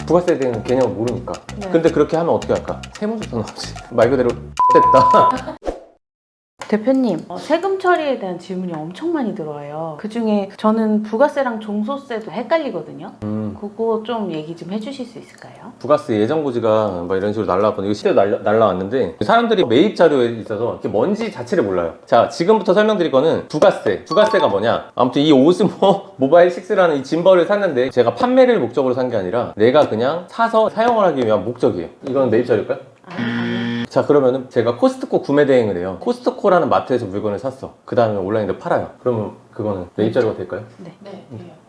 부가세에 대한 개념을 모르니까. 네. 근데 그렇게 하면 어떻게 할까? 세무조사 나오지. 말 그대로 됐다. 대표님, 세금 처리에 대한 질문이 엄청 많이 들어와요. 그중에 저는 부가세랑 종소세도 헷갈리거든요. 그거 좀 얘기 좀 해주실 수 있을까요? 부가세 예정고지가 막 이런 식으로 날라왔거든요. 이거 실제로 날라왔는데 사람들이 매입 자료에 있어서 이렇게 뭔지 자체를 몰라요. 자, 지금부터 설명드릴 거는 부가세가 뭐냐. 아무튼 이 오스모 모바일 6라는 이 짐벌을 샀는데 제가 판매를 목적으로 산 게 아니라 내가 그냥 사서 사용을 하기 위한 목적이에요. 이건 매입 자료일까요? 자, 그러면은 제가 코스트코 구매 대행을 해요. 코스트코라는 마트에서 물건을 샀어. 그 다음에 온라인으로 팔아요. 그러면 그거는 매입 자료가 될까요? 네.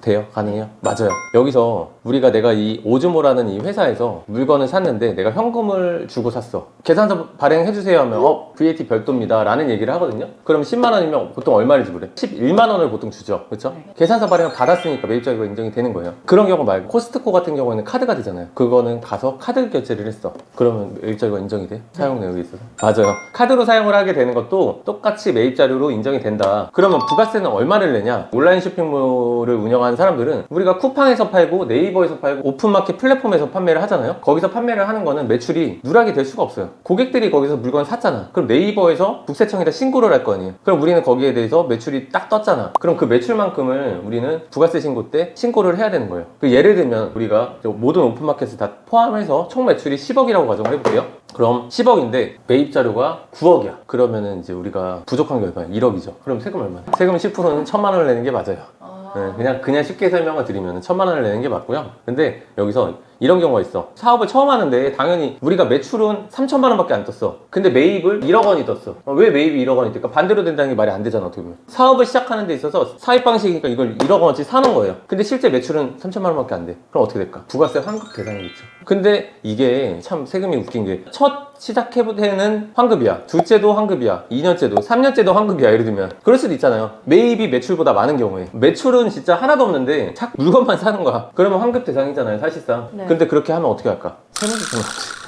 돼요? 가능해요? 맞아요. 여기서 내가 이 오즈모라는 이 회사에서 물건을 샀는데 내가 현금을 주고 샀어. 계산서 발행해주세요 하면 VAT 별도입니다 라는 얘기를 하거든요. 그럼 10만 원이면 보통 얼마를 지불해? 11만 원을 보통 주죠. 그렇죠? 네. 계산서 발행을 받았으니까 매입 자료가 인정이 되는 거예요. 그런 경우 말고 코스트코 같은 경우에는 카드가 되잖아요. 그거는 가서 카드 결제를 했어. 그러면 매입 자료가 인정이 돼? 사용 내역이 있어서. 맞아요. 카드로 사용을 하게 되는 것도 똑같이 매입 자료로 인정이 된다. 그러면 부가세는 얼마를 내냐? 온라인 쇼핑몰을 운영하는 사람들은 우리가 쿠팡에서 팔고 네이버에서 팔고 오픈마켓 플랫폼에서 판매를 하잖아요. 거기서 판매를 하는 거는 매출이 누락이 될 수가 없어요. 고객들이 거기서 물건을 샀잖아. 그럼 네이버에서 국세청에다 신고를 할 거 아니에요. 그럼 우리는 거기에 대해서 매출이 딱 떴잖아. 그럼 그 매출만큼을 우리는 부가세 신고 때 신고를 해야 되는 거예요. 예를 들면 우리가 모든 오픈마켓을 다 포함해서 총 매출이 10억이라고 가정을 해볼게요. 그럼 10억인데 매입 자료가 9억이야. 그러면은 이제 우리가 부족한 게 얼마야? 1억이죠. 그럼 세금 얼마야? 세금 10%는 1,000만 원을 내는 게 맞아요. 네, 그냥 쉽게 설명을 드리면 1,000만 원을 내는 게 맞고요. 근데 여기서 이런 경우가 있어. 사업을 처음 하는데 당연히 우리가 매출은 3천만 원밖에 안 떴어. 근데 매입을 1억 원이 떴어. 왜 매입이 1억 원이 뜰까? 반대로 된다는 게 말이 안 되잖아, 어떻게 보면. 사업을 시작하는 데 있어서 사입 방식이니까 이걸 1억 원어치 사는 거예요. 근데 실제 매출은 3천만 원밖에 안 돼. 그럼 어떻게 될까? 부가세 환급 대상이겠죠. 근데 이게 참 세금이 웃긴 게 첫 시작해보는 환급이야. 둘째도 환급이야. 2년째도, 3년째도 환급이야. 예를 들면. 그럴 수도 있잖아요. 매입이 매출보다 많은 경우에. 매출은 진짜 하나도 없는데 자꾸 물건만 사는 거야. 그러면 환급 대상이잖아요, 사실상. 네. 근데 그렇게 하면 어떻게 할까? 세무조사 나오지.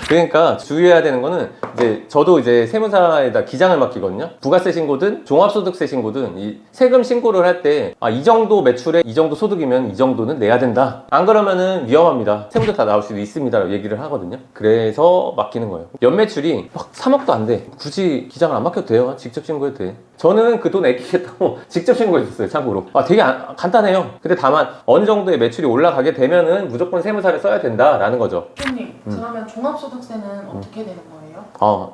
그러니까 주의해야 되는 거는 이제 저도 이제 세무사에다 기장을 맡기거든요. 부가세 신고든 종합소득세 신고든 이 세금 신고를 할 때 이 정도 매출에 이 정도 소득이면 이 정도는 내야 된다. 안 그러면은 위험합니다. 세무조사 나올 수도 있습니다. 얘기를 하거든요. 그래서 맡기는 거예요. 연매출이 막 3억도 안 돼. 굳이 기장을 안 맡겨도 돼요. 직접 신고해도 돼. 저는 그 돈 아끼겠다고 직접 신고했었어요. 참고로. 되게 간단해요. 근데 다만 어느 정도의 매출이 올라가게 되면은 무조건 세무사를 써야 된다라는 거죠. 대표님, 그러면 종합소득세는 어떻게 되는 거예요?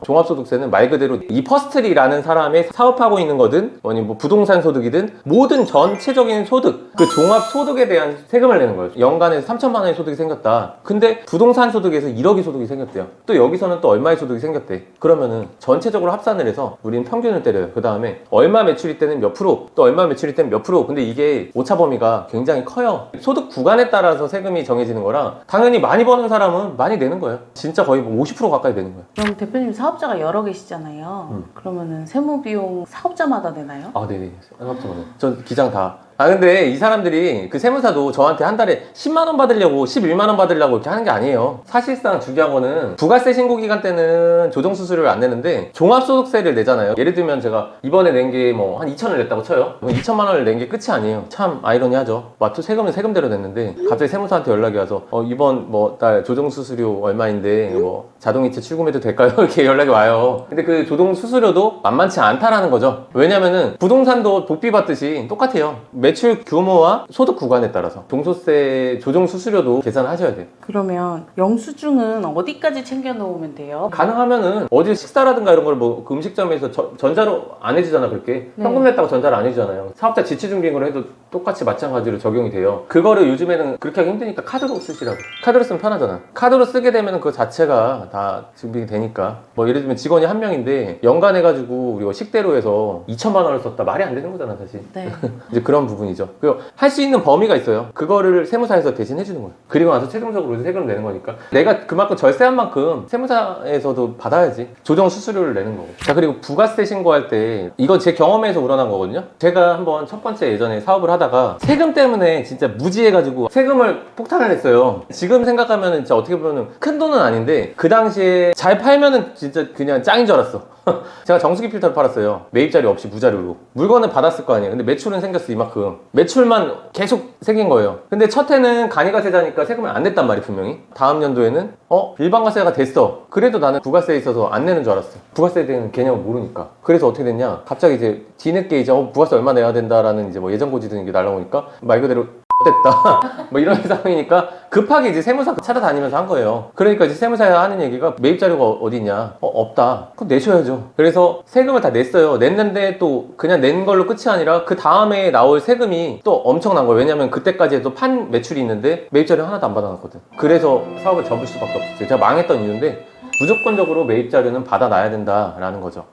종합소득세는 말 그대로 이 퍼스트리라는 사람의 사업하고 있는 거든 아니면 뭐 부동산 소득이든 모든 전체적인 소득, 그 종합소득에 대한 세금을 내는 거예요. 연간에 3천만 원의 소득이 생겼다. 근데 부동산 소득에서 1억의 소득이 생겼대요. 또 여기서는 또 얼마의 소득이 생겼대. 그러면은 전체적으로 합산을 해서 우리는 평균을 때려요. 그 다음에 얼마 매출이 때는 몇 프로, 또 얼마 매출이 때는 몇 프로. 근데 이게 오차 범위가 굉장히 커요. 소득 구간에 따라서 세금이 정해지는 거라 당연히 많이 버는 사람은 많이 내는 거예요. 진짜 거의 50% 가까이 되는 거예요. 그럼 대표님 사업자가 여러 계시잖아요. 그러면은 세무 비용 사업자마다 내나요? 네네. 사업자마다. 전 기장 다. 근데 이 사람들이 그 세무사도 저한테 한 달에 10만 원 받으려고 11만 원 받으려고 이렇게 하는 게 아니에요. 사실상 중요한 거는 부가세 신고 기간 때는 조정수수료를 안 내는데 종합소득세를 내잖아요. 예를 들면 제가 이번에 낸 게 뭐 한 2천을 냈다고 쳐요. 2천만 원을 낸 게 끝이 아니에요. 참 아이러니하죠. 마트 세금은 세금대로 냈는데 갑자기 세무사한테 연락이 와서 이번 뭐 달 조정수수료 얼마인데 뭐 자동이체 출금해도 될까요? 이렇게 연락이 와요. 근데 그 조정수수료도 만만치 않다라는 거죠. 왜냐면은 부동산도 복비 받듯이 똑같아요. 매출 규모와 소득 구간에 따라서 종소세 조정 수수료도 계산을 하셔야 돼요. 그러면 영수증은 어디까지 챙겨 놓으면 돼요? 가능하면은 어디 식사라든가 이런 걸 뭐 그 음식점에서 전자로 안 해주잖아. 그렇게 네. 현금 냈다고 전자를 안 해주잖아요. 사업자 지치증빙을 해도 똑같이 마찬가지로 적용이 돼요. 그거를 요즘에는 그렇게 하기 힘드니까 카드로 쓰시라고. 카드로 쓰면 편하잖아. 카드로 쓰게 되면 그 자체가 다 증빙이 되니까. 뭐 예를 들면 직원이 한 명인데 연간 해가지고 우리가 식대로 해서 2천만 원을 썼다. 말이 안 되는 거잖아 사실. 네. 이제 그런 부분이죠. 그리고 할 수 있는 범위가 있어요. 그거를 세무사에서 대신 해주는 거예요. 그리고 나서 최종적으로 세금을 내는 거니까 내가 그만큼 절세한 만큼 세무사에서도 받아야지. 조정 수수료를 내는 거고. 자, 그리고 부가세 신고할 때 이건 제 경험에서 우러난 거거든요. 제가 한번 첫 번째 예전에 사업을 하다가 세금 때문에 진짜 무지해가지고 세금을 폭탄을 했어요. 지금 생각하면 진짜 어떻게 보면 큰 돈은 아닌데 그 당시에 잘 팔면은 진짜 그냥 짱인 줄 알았어. 제가 정수기 필터를 팔았어요. 매입자료 없이 무자료로. 물건은 받았을 거 아니에요. 근데 매출은 생겼어 이만큼. 매출만 계속 생긴 거예요. 근데 첫 해는 간이가세자니까 세금을 안 냈단 말이에요 분명히. 다음 연도에는 일반가세가 됐어. 그래도 나는 부가세에 있어서 안 내는 줄 알았어. 부가세에 대한 개념을 모르니까. 그래서 어떻게 됐냐, 갑자기 이제 뒤늦게 이제 부가세 얼마 내야 된다라는 이제 뭐 예정고지 등게 날라오니까 말 그대로 됐다 뭐 이런 상황이니까 급하게 이제 세무사 찾아다니면서 한 거예요. 그러니까 이제 세무사가 하는 얘기가 매입 자료가 어디 있냐, 없다. 그럼 내셔야죠. 그래서 세금을 다 냈어요. 냈는데 또 그냥 낸 걸로 끝이 아니라 그 다음에 나올 세금이 또 엄청난 거예요. 왜냐면 그때까지 해도 판 매출이 있는데 매입 자료 하나도 안 받아놨거든. 그래서 사업을 접을 수밖에 없었어요. 제가 망했던 이유인데 무조건적으로 매입 자료는 받아놔야 된다라는 거죠.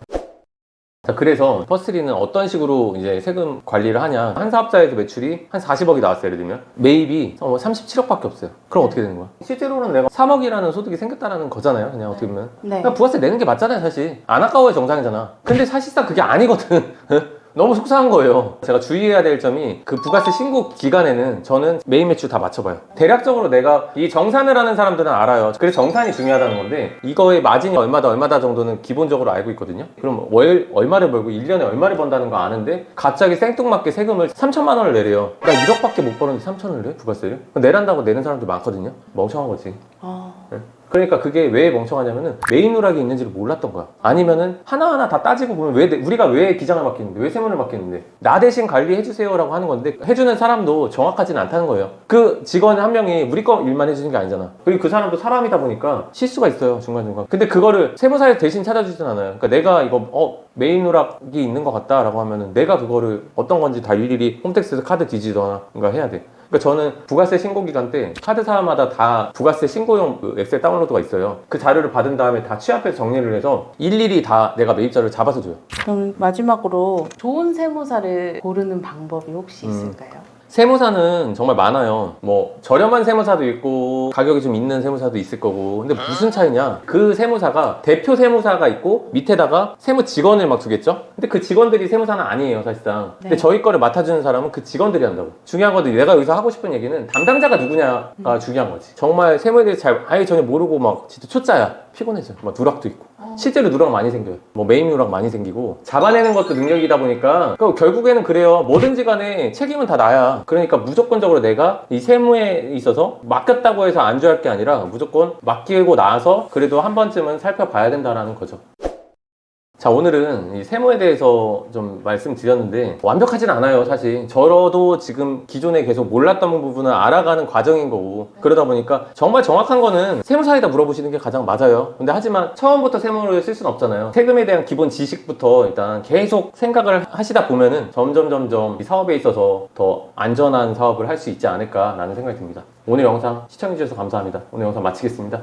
자, 그래서 퍼스트리는 어떤 식으로 이제 세금 관리를 하냐. 한 사업자에서 매출이 한 40억이 나왔어요. 예를 들면 매입이 37억밖에 없어요. 그럼 어떻게 되는 거야? 실제로는 내가 3억이라는 소득이 생겼다라는 거잖아요. 그냥 어떻게 보면 네. 그냥 부가세 내는 게 맞잖아요. 사실 안 아까워야 정상이잖아. 근데 사실상 그게 아니거든. 너무 속상한 거예요. 제가 주의해야 될 점이 그 부가세 신고 기간에는 저는 매입 매출 다 맞춰봐요. 대략적으로 내가 이 정산을 하는 사람들은 알아요. 그래서 정산이 중요하다는 건데 이거의 마진이 얼마다 정도는 기본적으로 알고 있거든요. 그럼 월 얼마를 벌고 1년에 얼마를 번다는 거 아는데 갑자기 생뚱맞게 세금을 3천만 원을 내래요. 나 1억밖에 못 벌었는데 3천을 내? 부가세를? 내란다고 내는 사람들 많거든요. 멍청한 거지. 네. 그러니까 그게 왜 멍청하냐면은 매입 누락이 있는지를 몰랐던 거야. 아니면은 하나하나 다 따지고 보면 우리가 왜 기장을 맡기는데, 왜 세무를 맡기는데, 나 대신 관리해주세요 라고 하는 건데 해주는 사람도 정확하진 않다는 거예요. 그 직원 한 명이 우리 거 일만 해주는 게 아니잖아. 그리고 그 사람도 사람이다 보니까 실수가 있어요 중간중간. 근데 그거를 세무사에 대신 찾아주진 않아요. 그러니까 내가 이거 매입 누락이 있는 것 같다 라고 하면은 내가 그거를 어떤 건지 다 일일이 홈택스에서 카드 뒤지거나 뭔가 해야 돼. 그러니까 저는 부가세 신고 기간 때 카드사마다 다 부가세 신고용 그 엑셀 다운로드가 있어요. 그 자료를 받은 다음에 다 취합해서 정리를 해서 일일이 다 내가 매입 자료를 잡아서 줘요. 그럼 마지막으로 좋은 세무사를 고르는 방법이 혹시 있을까요? 세무사는 정말 많아요. 뭐 저렴한 세무사도 있고 가격이 좀 있는 세무사도 있을 거고. 근데 무슨 차이냐, 그 세무사가 대표 세무사가 있고 밑에다가 세무 직원을 막 두겠죠. 근데 그 직원들이 세무사는 아니에요 사실상. 네. 근데 저희 거를 맡아주는 사람은 그 직원들이 한다고. 중요한 건 내가 여기서 하고 싶은 얘기는 담당자가 누구냐가 중요한 거지. 정말 세무에 대해서 잘 아예 전혀 모르고 막 진짜 초짜야, 피곤해져. 막 누락도 있고. 실제로 누락 많이 생겨요. 뭐 매입 누락 많이 생기고. 잡아내는 것도 능력이다 보니까 결국에는 그래요. 뭐든지 간에 책임은 다 나야. 그러니까 무조건적으로 내가 이 세무에 있어서 맡겼다고 해서 안주할 게 아니라 무조건 맡기고 나서 그래도 한 번쯤은 살펴봐야 된다는 거죠. 자, 오늘은 이 세무에 대해서 좀 말씀드렸는데 완벽하진 않아요 사실. 저도 지금 기존에 계속 몰랐던 부분을 알아가는 과정인 거고, 그러다 보니까 정말 정확한 거는 세무사에다 물어보시는 게 가장 맞아요. 근데 하지만 처음부터 세무를 쓸 수는 없잖아요. 세금에 대한 기본 지식부터 일단 계속 생각을 하시다 보면은 점점 이 사업에 있어서 더 안전한 사업을 할 수 있지 않을까라는 생각이 듭니다. 오늘 영상 시청해주셔서 감사합니다. 오늘 영상 마치겠습니다.